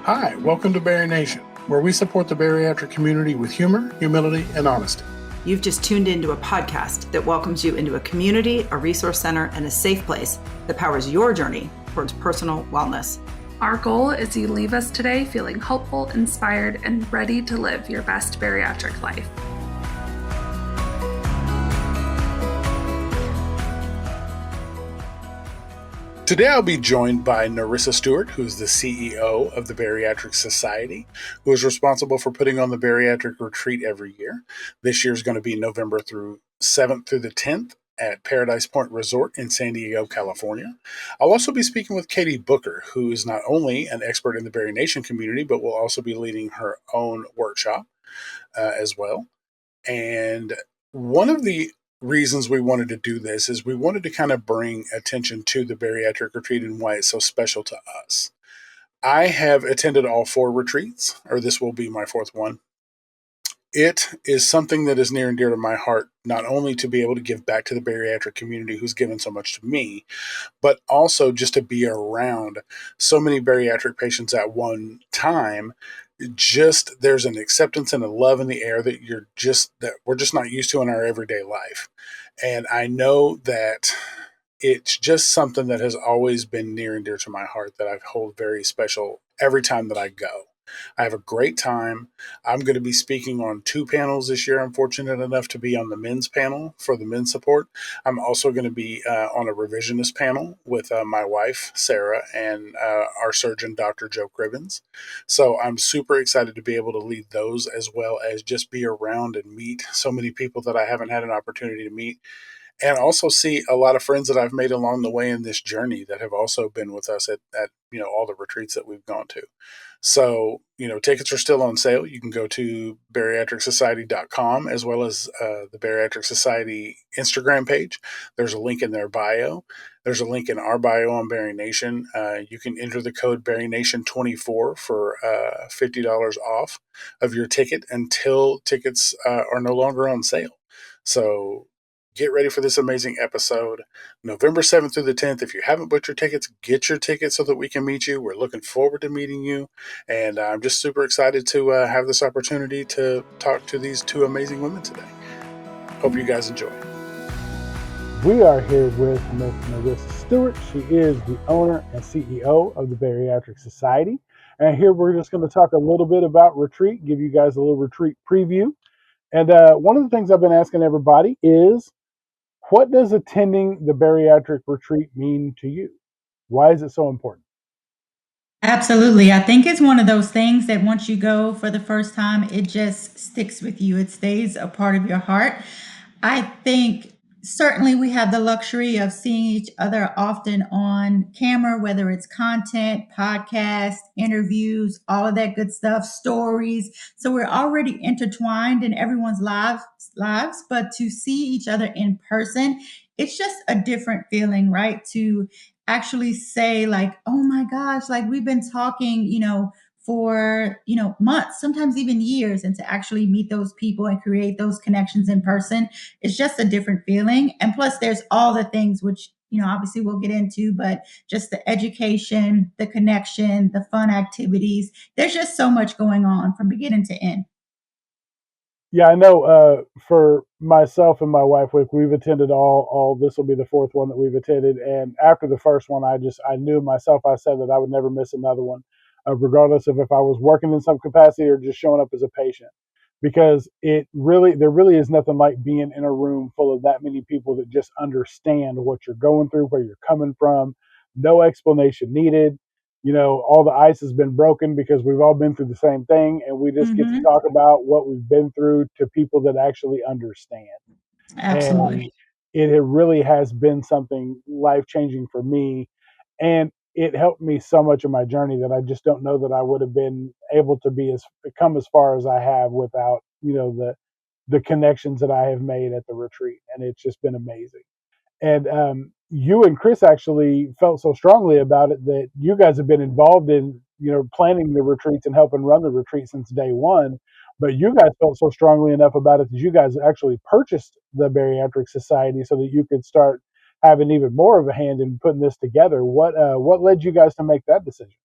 Hi, welcome to BariNation, where we support the bariatric community with humor, humility, and honesty. You've just tuned into a podcast that welcomes you into a community, a resource center, and a safe place that powers your journey towards personal wellness. Our goal is you leave us today feeling hopeful, inspired, and ready to live your best bariatric life. Today I'll be joined by Nerissa Stewart, who is the CEO of the Bariatric Society, who is responsible for putting on the bariatric retreat every year. This year is going to be November 7th through the 10th at Paradise Point Resort in San Diego, California. I'll also be speaking with Katie Booker, who is not only an expert in the BariNation community, but will also be leading her own workshop as well. And one of the reasons we wanted to do this is we wanted to kind of bring attention to the bariatric retreat and why it's so special to us. I have attended all 4 retreats, or this will be my 4th one. It is something that is near and dear to my heart, not only to be able to give back to the bariatric community who's given so much to me, but also just to be around so many bariatric patients at one time. Just there's an acceptance and a love in the air that we're just not used to in our everyday life. And I know that it's just something that has always been near and dear to my heart that I hold very special every time that I go. I have a great time. I'm going to be speaking on 2 panels this year. I'm fortunate enough to be on the men's panel for the men's support. I'm also going to be on a revisionist panel with my wife, Sarah, and our surgeon, Dr. Joe Cribbins. So I'm super excited to be able to lead those, as well as just be around and meet so many people that I haven't had an opportunity to meet. And also see a lot of friends that I've made along the way in this journey that have also been with us at all the retreats that we've gone to. So, tickets are still on sale. You can go to bariatricsociety.com as well as the Bariatric Society Instagram page. There's a link in their bio. There's a link in our bio on BariNation. You can enter the code BariNation24 for $50 off of your ticket until tickets are no longer on sale. So get ready for this amazing episode. November 7th through the 10th. If you haven't booked your tickets, get your tickets so that we can meet you. We're looking forward to meeting you. And I'm just super excited to have this opportunity to talk to these 2 amazing women today. Hope you guys enjoy. We are here with Ms. Nerissa Stewart. She is the owner and CEO of the Bariatric Society. And here we're just going to talk a little bit about retreat, give you guys a little retreat preview. And one of the things I've been asking everybody is, what does attending the bariatric retreat mean to you? Why is it so important? Absolutely. I think it's one of those things that once you go for the first time, it just sticks with you. It stays a part of your heart. I think certainly we have the luxury of seeing each other often on camera, whether it's content, podcast, interviews, all of that good stuff, stories. So we're already intertwined in everyone's lives, but to see each other in person, it's just a different feeling, right? To actually say like, oh my gosh, like we've been talking, for, months, sometimes even years, and to actually meet those people and create those connections in person, it's just a different feeling. And plus there's all the things which, obviously we'll get into, but just the education, the connection, the fun activities. There's just so much going on from beginning to end. Yeah, I know for myself and my wife, we've attended all, this will be the 4th one that we've attended. And after the first one, I knew myself, I said that I would never miss another one, regardless of if I was working in some capacity or just showing up as a patient. Because there really is nothing like being in a room full of that many people that just understand what you're going through, where you're coming from, no explanation needed. All the ice has been broken because we've all been through the same thing, and we just get to talk about what we've been through to people that actually understand. Absolutely. And it really has been something life-changing for me, and it helped me so much in my journey that I just don't know that I would have been able to come as far as I have without, the connections that I have made at the retreat, and it's just been amazing. And you and Chris actually felt so strongly about it that you guys have been involved in, planning the retreats and helping run the retreat since day one. But you guys felt so strongly enough about it that you guys actually purchased the Bariatric Society so that you could start having even more of a hand in putting this together. What led you guys to make that decision?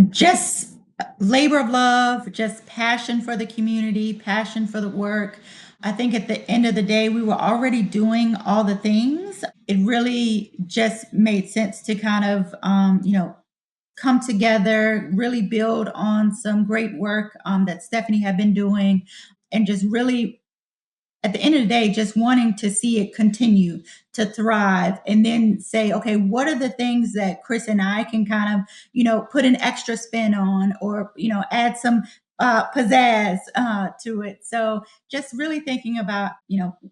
just labor of love, just passion for the community, passion for the work. I think at the end of the day, we were already doing all the things. It really just made sense to kind of, come together, really build on some great work that Stephanie had been doing, and just really at the end of the day, just wanting to see it continue to thrive and then say, okay, what are the things that Chris and I can kind of, put an extra spin on or, add some pizzazz to it. So just really thinking about,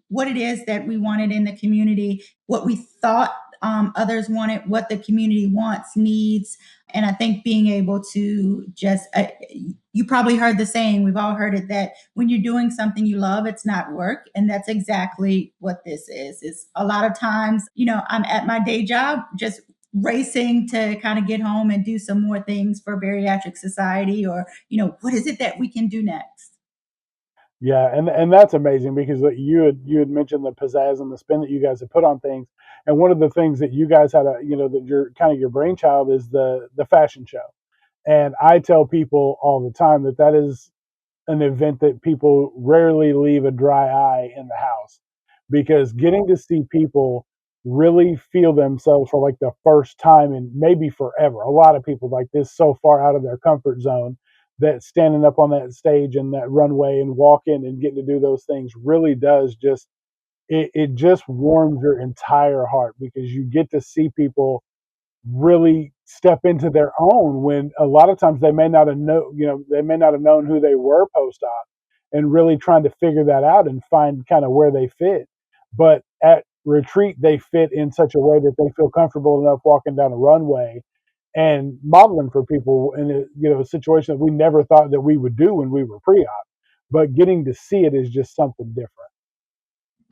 what it is that we wanted in the community, what we thought others wanted, what the community wants, needs. And I think being able to just, you probably heard the saying, we've all heard it, that when you're doing something you love, it's not work. And that's exactly what this is a lot of times, I'm at my day job, just racing to kind of get home and do some more things for Bariatric Society, or, what is it that we can do next? Yeah, and that's amazing because you had mentioned the pizzazz and the spin that you guys have put on things, and one of the things that you guys had that your kind of your brainchild is the fashion show, and I tell people all the time that that is an event that people rarely leave a dry eye in the house, because getting to see people really feel themselves for like the first time and maybe forever. A lot of people like this so far out of their comfort zone that standing up on that stage and that runway and walking and getting to do those things really does just it just warms your entire heart because you get to see people really step into their own when a lot of times they may not have they may not have known who they were post-op, and really trying to figure that out and find kind of where they fit. But at retreat they fit in such a way that they feel comfortable enough walking down a runway and modeling for people in a situation that we never thought that we would do when we were pre-op, but getting to see it is just something different.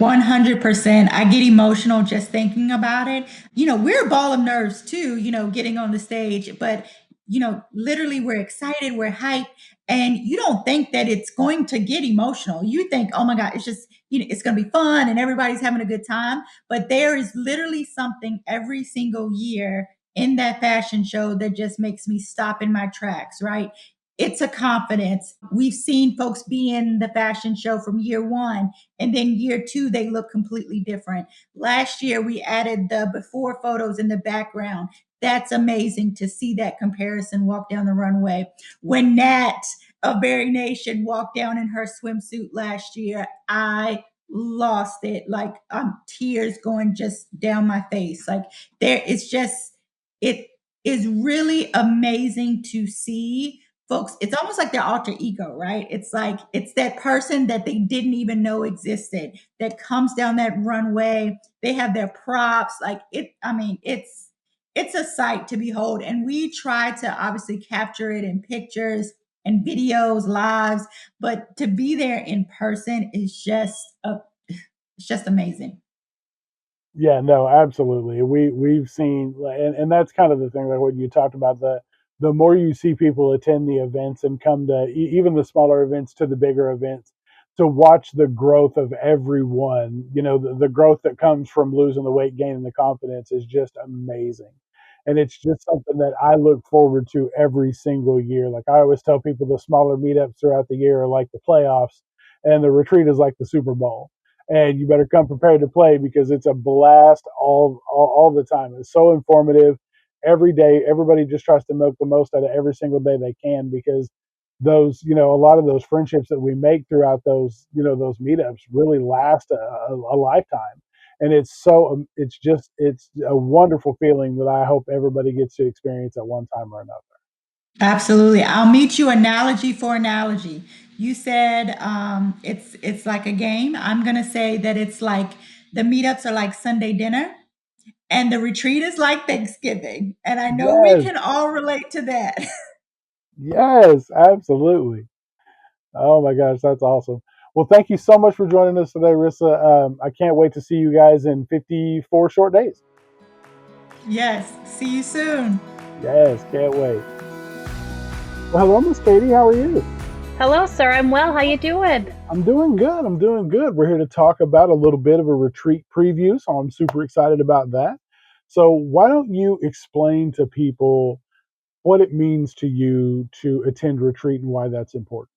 100%. I get emotional just thinking about it. We're a ball of nerves too, getting on the stage, but, literally we're excited, we're hyped, and you don't think that it's going to get emotional. You think, oh my God, it's just, it's going to be fun and everybody's having a good time. But there is literally something every single year in that fashion show that just makes me stop in my tracks, right? It's a confidence. We've seen folks be in the fashion show from year one, and then year two, they look completely different. Last year, we added the before photos in the background. That's amazing to see that comparison walk down the runway. When Nat of BariNation walked down in her swimsuit last year, I lost it. Like tears going just down my face. Like it's just, it is really amazing to see folks. It's almost like their alter ego, right? It's like it's that person that they didn't even know existed that comes down that runway. They have their props, like it. I mean, it's a sight to behold, and we try to obviously capture it in pictures and videos, lives, but to be there in person is it's just amazing. Yeah, no, absolutely. We've seen, and that's kind of the thing, like what you talked about, the more you see people attend the events and come to even the smaller events to the bigger events, to watch the growth of everyone, the growth that comes from losing the weight, gaining the confidence is just amazing. And it's just something that I look forward to every single year. Like I always tell people, the smaller meetups throughout the year are like the playoffs, and the retreat is like the Super Bowl, and you better come prepared to play because it's a blast all the time. It's so informative every day. Everybody just tries to milk the most out of every single day they can, because those, a lot of those friendships that we make throughout those meetups really last a lifetime. And it's a wonderful feeling that I hope everybody gets to experience at one time or another. Absolutely. I'll meet you analogy for analogy. You said it's like a game. I'm gonna say that it's like the meetups are like Sunday dinner and the retreat is like Thanksgiving. And I know we Yes, can all relate to that. yes, absolutely. Oh my gosh, that's awesome. Well, thank you so much for joining us today, Rissa. I can't wait to see you guys in 54 short days. Yes. See you soon. Yes, can't wait. Well, hello, Miss Katie. How are you? Hello, sir. I'm well. How you doing? I'm doing good. I'm doing good. We're here to talk about a little bit of a retreat preview, so I'm super excited about that. So, why don't you explain to people what it means to you to attend retreat and why that's important.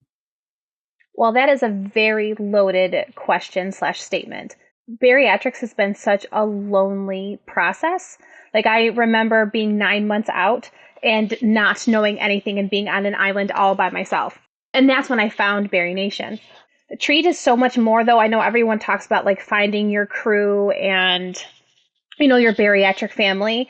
Well, that is a very loaded question/statement. Bariatrics has been such a lonely process. Like, I remember being 9 months out and not knowing anything and being on an island all by myself. And that's when I found BariNation. Treat is so much more, though. I know everyone talks about like finding your crew and, your bariatric family,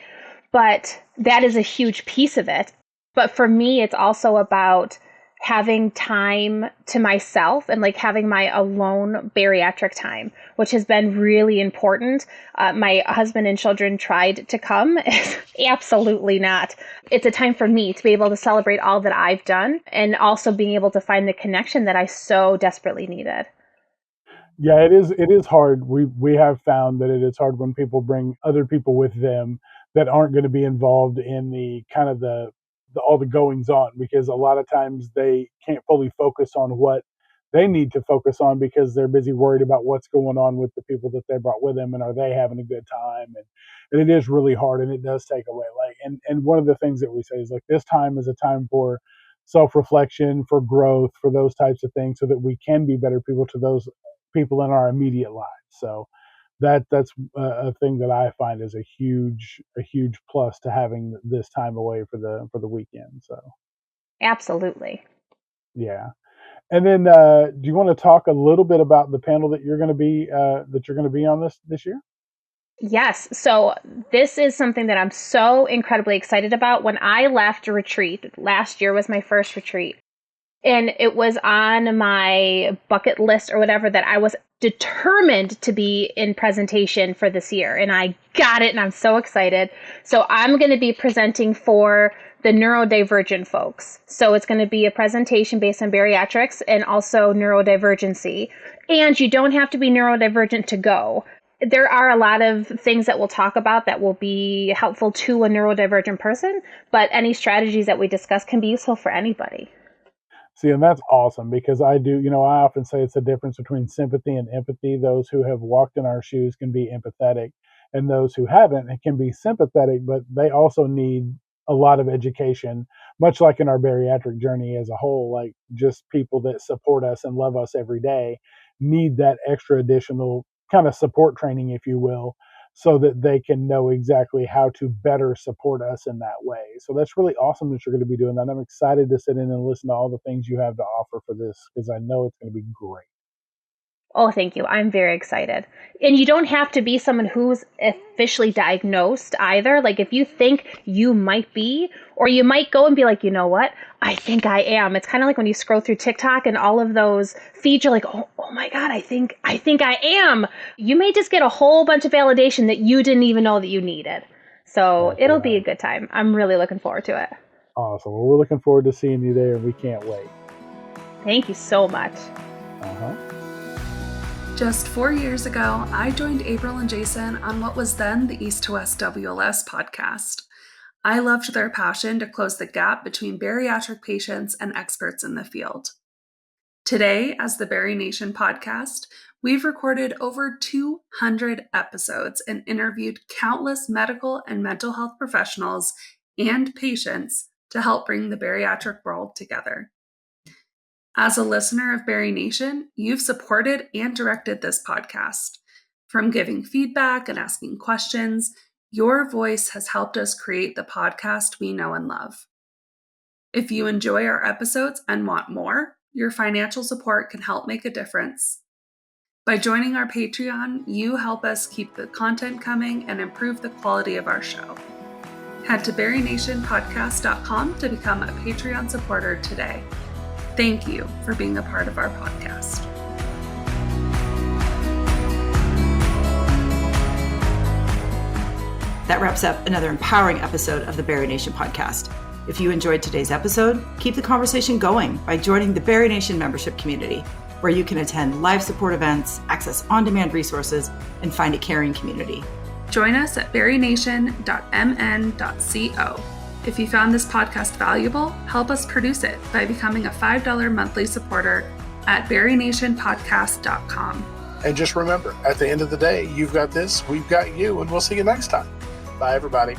but that is a huge piece of it. But for me, it's also about having time to myself and like having my alone bariatric time, which has been really important. My husband and children tried to come. Absolutely not. It's a time for me to be able to celebrate all that I've done and also being able to find the connection that I so desperately needed. Yeah, it is hard. We have found that it is hard when people bring other people with them that aren't going to be involved in the kind of the all the goings on, because a lot of times they can't fully focus on what they need to focus on because they're busy worried about what's going on with the people that they brought with them, and are they having a good time, and it is really hard, and it does take away, like, and one of the things that we say is like, this time is a time for self-reflection, for growth, for those types of things, so that we can be better people to those people in our immediate lives. So that's a thing that I find is a huge plus to having this time away for the weekend. So Absolutely. yeah. And then do you want to talk a little bit about the panel that you're going to be on this year? Yes. So this is something that I'm so incredibly excited about. When I left a retreat, last year was my first retreat. And it was on my bucket list or whatever that I was determined to be in presentation for this year. And I got it, and I'm so excited. So I'm going to be presenting for the neurodivergent folks. So it's going to be a presentation based on bariatrics and also neurodivergency. And you don't have to be neurodivergent to go. There are a lot of things that we'll talk about that will be helpful to a neurodivergent person, but any strategies that we discuss can be useful for anybody. See, and that's awesome, because I often say it's the difference between sympathy and empathy. Those who have walked in our shoes can be empathetic, and those who haven't can be sympathetic, but they also need a lot of education, much like in our bariatric journey as a whole. Like, just people that support us and love us every day need that extra additional kind of support training, if you will, so that they can know exactly how to better support us in that way. So that's really awesome that you're going to be doing that. I'm excited to sit in and listen to all the things you have to offer for this, because I know it's going to be great. Oh, thank you. I'm very excited. And you don't have to be someone who's officially diagnosed either. Like, if you think you might be, or you might go and be like, you know what? I think I am. It's kind of like when you scroll through TikTok and all of those feeds, you're like, oh my God, I think I am. You may just get a whole bunch of validation that you didn't even know that you needed. So it'll be a good time. I'm really looking forward to it. Awesome. Well, we're looking forward to seeing you there, and we can't wait. Thank you so much. Just 4 years ago, I joined April and Jason on what was then the East to West WLS podcast. I loved their passion to close the gap between bariatric patients and experts in the field. Today, as the BariNation podcast, we've recorded over 200 episodes and interviewed countless medical and mental health professionals and patients to help bring the bariatric world together. As a listener of BariNation, you've supported and directed this podcast. From giving feedback and asking questions, your voice has helped us create the podcast we know and love. If you enjoy our episodes and want more, your financial support can help make a difference. By joining our Patreon, you help us keep the content coming and improve the quality of our show. Head to BariNationPodcast.com to become a Patreon supporter today. Thank you for being a part of our podcast. That wraps up another empowering episode of the BariNation podcast. If you enjoyed today's episode, keep the conversation going by joining the BariNation membership community, where you can attend live support events, access on-demand resources, and find a caring community. Join us at barination.mn.co. If you found this podcast valuable, help us produce it by becoming a $5 monthly supporter at BariNationPodcast.com. And just remember, at the end of the day, you've got this, we've got you, and we'll see you next time. Bye, everybody.